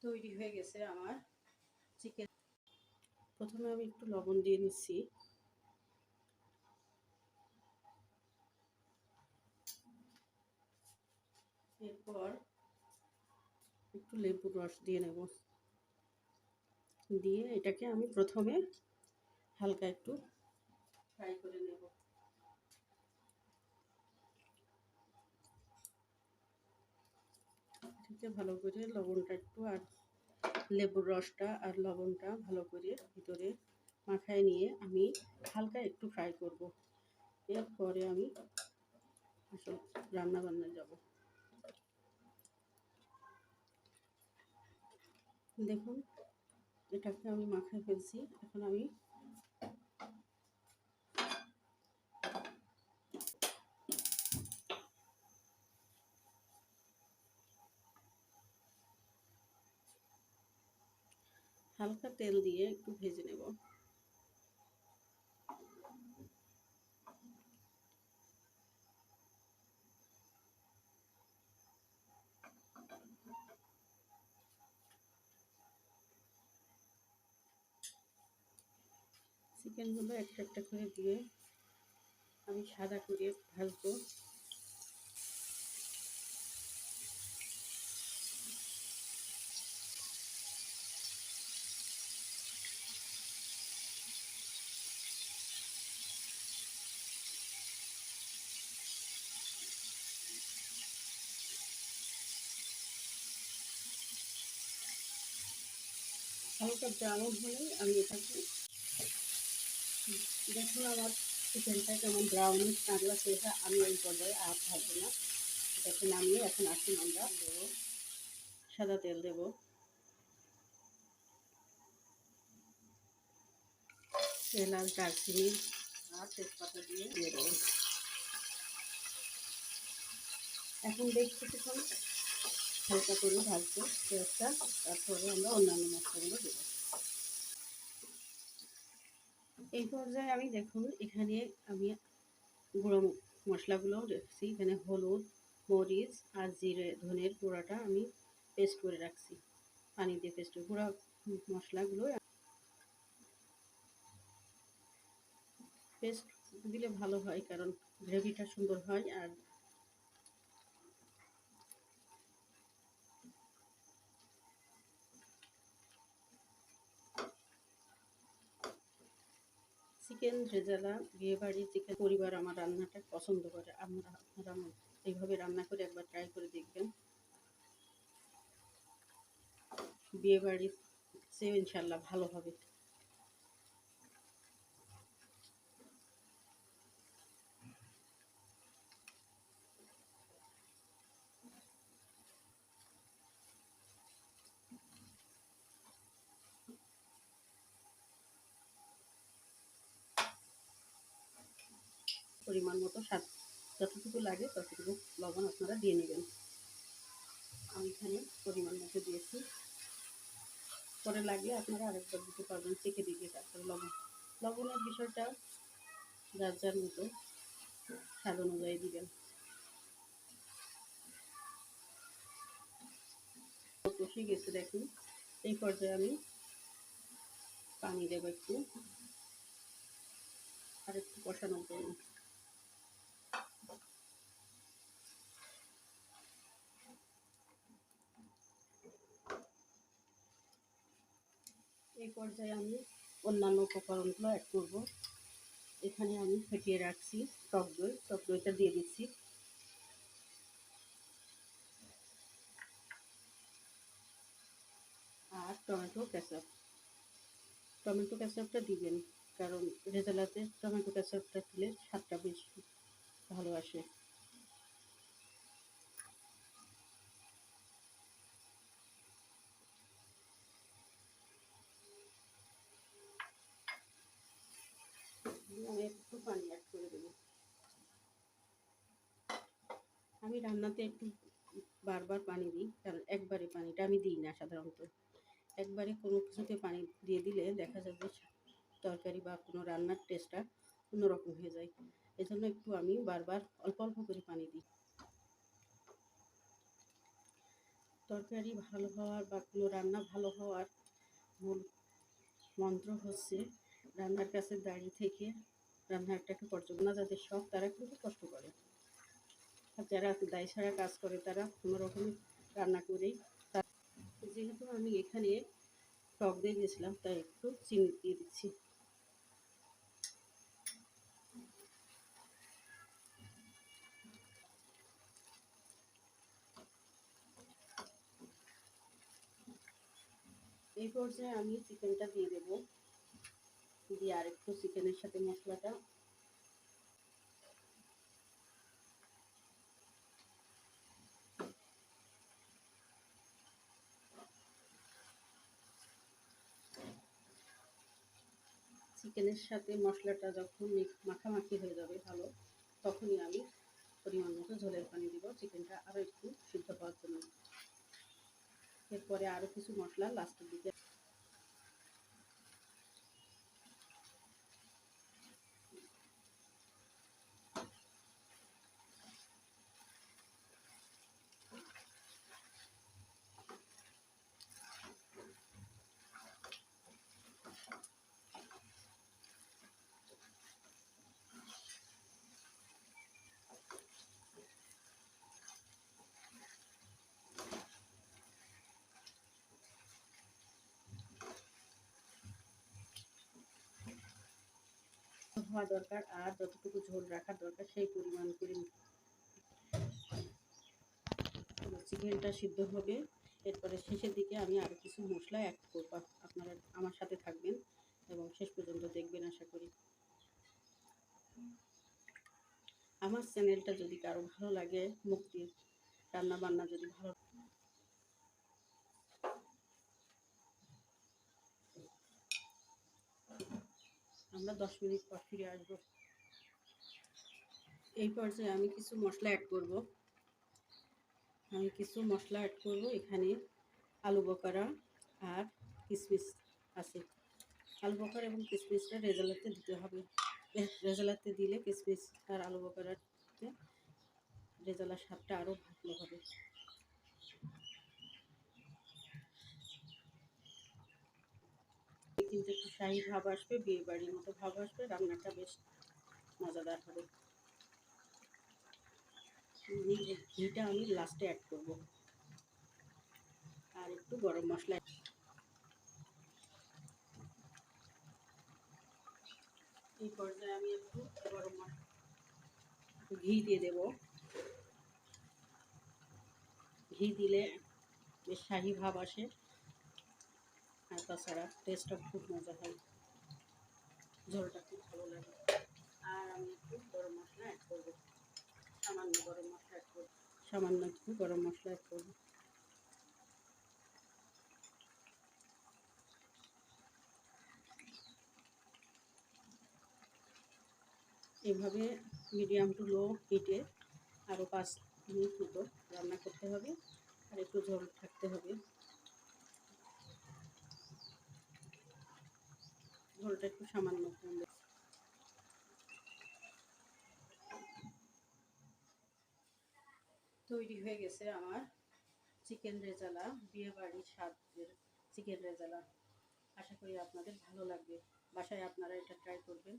তৈরি হয়ে গেছে আমার চিকেন। প্রথমে আমি একটু লবণ দিয়ে নিচ্ছি, এরপর একটু লেবুর রস দিয়ে নেব, দিয়ে এটাকে আমি প্রথমে হালকা একটু ফ্রাই করে নেব। এটাকে ভালো করে লবণটা একটু আর লেবুর রসটা আর লবণটা ভালো করে ভিতরে মাখায় নিয়ে আমি হালকা একটু ফ্রাই করব। এরপরে আমি আসল রান্না বান্নায় যাব। দেখুন এটাকে আমি মাখায় ফেলছি। এখন আমি হালকা তেল দিয়ে একটু ভেজে নেব। চিকেনগুলো একটা একটা করে দিয়ে আমি সাদা করে ভাজবো। হালকা ব্রাউন হলে আমি এটাকে, দেখুন আমার চিকেনটা কেমন ব্রাউনিশ কাঁচা সেটা আমি এই পর্যায়ে আর ভাজবো না। এটাকে নামিয়ে এখন আসুন আমরা দেবো সাদা তেল দেব, এলাচ দারচিনি আর তেজপাতা দিয়ে দেবো। এখন দেখছি কিছুক্ষণ হালকা করে ভাজবো পেঁয়াজটা, তারপরে আমরা অন্যান্য মশলাগুলো দেবো। এই পর্যায়ে আমি দেখুন এখানে আমি গুঁড়ো মশলাগুলো রেখেছি। এখানে হলুদ, মরিচ আর জিরে ধনের গুঁড়াটা আমি পেস্ট করে রাখছি, পানি দিয়ে পেস্ট করে গুঁড়া মশলাগুলো পেস্ট দিলে ভালো হয়, কারণ গ্রেভিটা সুন্দর হয়। আর চিকেন রেজালা বিয়েবাড়ির চিকেন পরিবার আমার রান্নাটা পছন্দ করে। আপনারা এইভাবে রান্না করে একবার ট্রাই করে দেখবেন। বিয়েবাড়ির চেয়ে ইনশাল্লাহ ভালো হবে। পরিমাণ মতো স্বাদ যতটুকু লাগে ততটুকু লবণ আপনারা দিয়ে নেবেন। আমি এখানে পরিমাণ মতো দিয়েছি, পরে লাগলে আপনারা আরেকবার দিতে পারবেন, চেখে দিয়ে তারপরে লবণের বিষয়টা যার যার মতো স্বাদ অনুযায়ী দিবেন। কষে গেছে দেখুন, এই পর্যায়ে আমি পানি দেবো একটু, আর একটু কষানোর জন্য। এই পর্যায়ে আমি অন্যান্য উপকরণগুলো অ্যাড করব। এখানে আমি ফেটিয়ে রাখছি টক দইটা দিয়ে দিচ্ছি। আর টমেটো ক্যাচাপটা দিবেন, কারণ রেজালাতে টমেটো ক্যাচাপটা দিলে স্বাদটা বেশ ভালো আসে। আমি একটু পানি অ্যাড করে দেবো। আমি রান্নাতে একটু বারবার পানি দিই, কারণ একবারে পানিটা আমি দিই না সাধারণত। একবারে কোনো কিছুতে পানি দিয়ে দিলে দেখা যাবে তরকারি বা কোনো রান্নার টেস্টটা অন্যরকম হয়ে যায়। এজন্য একটু আমি বারবার অল্প অল্প করে পানি দিই। তরকারি ভালো হওয়ার বা কোনো রান্না ভালো হওয়ার মূল মন্ত্র হচ্ছে রান্নার কাছে দাঁড়িয়ে থেকে রান্নাটাকে পর্যালোচনা যাদের শখ তারা কিন্তু কষ্ট করে, আর যারা দায় ছাড়া কাজ করে তারা কোনো রকমই রান্না করেই। যেহেতু আমি এখানে টক দিয়ে দিয়েছিলাম তাই একটু চিনি দিয়ে দিচ্ছি। এই পর্যায়ে আমি চিকেনটা দিয়ে দেবো, দিয়ে আর একটু চিকেনের সাথে মশলাটা চিকেনের সাথে মশলাটা যখন মাখামাখি হয়ে যাবে ভালো, তখনই আমি পরিমাণ মতো ঝোলের পানি দিব চিকেনটা আরও একটু সিদ্ধ হওয়ার জন্য। এরপরে আরও কিছু মশলা লাস্টের দিকে। হওয়া দরকার আর যতটুকু ঝোল রাখার দরকার সেই পরিমাণ করে চিকেনটা সিদ্ধ হবে। এরপরে শেষের দিকে আমি আরও কিছু মশলা অ্যাড করব, আপনারা আমার সাথে থাকবেন এবং শেষ পর্যন্ত দেখবেন আশা করি। আমার চ্যানেলটা যদি কারো ভালো লাগে, মুক্তির রান্না বান্না যদি ভালো, আমরা 10 মিনিট পর ফিরে আসবো। এই পর্যায়ে আমি কিছু মশলা অ্যাড করব। এখানে আলু বখরা আর কিশমিশ আছে। আলু বখরা এবং কিশমিশটা রেজালাতে দিতে হবে। রেজালাতে দিলে কিশমিশ আর আলু বখরাতে রেজালার স্বাদটা আরও ভালো হবে। কিন্তু একটু শাহী ভাব আসবে, বিয়ে বাড়ির মতো ভাব আসবে, রান্নাটা বেশ মজাদার হবে। ঘিটা আমি লাস্টে অ্যাড করব, আর একটু গরম মশলা। এই পর্যায়ে আমি একটু গরম মশলা ঘি দিয়ে দেব। ঘি দিলে বেশ শাহী ভাব আসে, আর তাছাড়া টেস্টটা খুব মজা হয়, ঝোলটা খুব ভালো লাগে। আর আমি একটু গরম মশলা অ্যাড করব, সামান্য গরম মশলা অ্যাড করব, সামান্য একটু গরম মশলা অ্যাড করব। এভাবে মিডিয়াম টু লো হিটে আরও 5 মিনিট মতো রান্না করতে হবে, আর একটু ঝোল থাকতে হবে। ঝোলটা একটু সামান্য কমবে। তৈরি হয়ে গেছে আমার চিকেন রেজালা, বিয়ে বাড়ির স্বাদের চিকেন রেজালা। আশা করি আপনাদের ভালো লাগবে, বাসায় আপনারা এটা ট্রাই করবেন।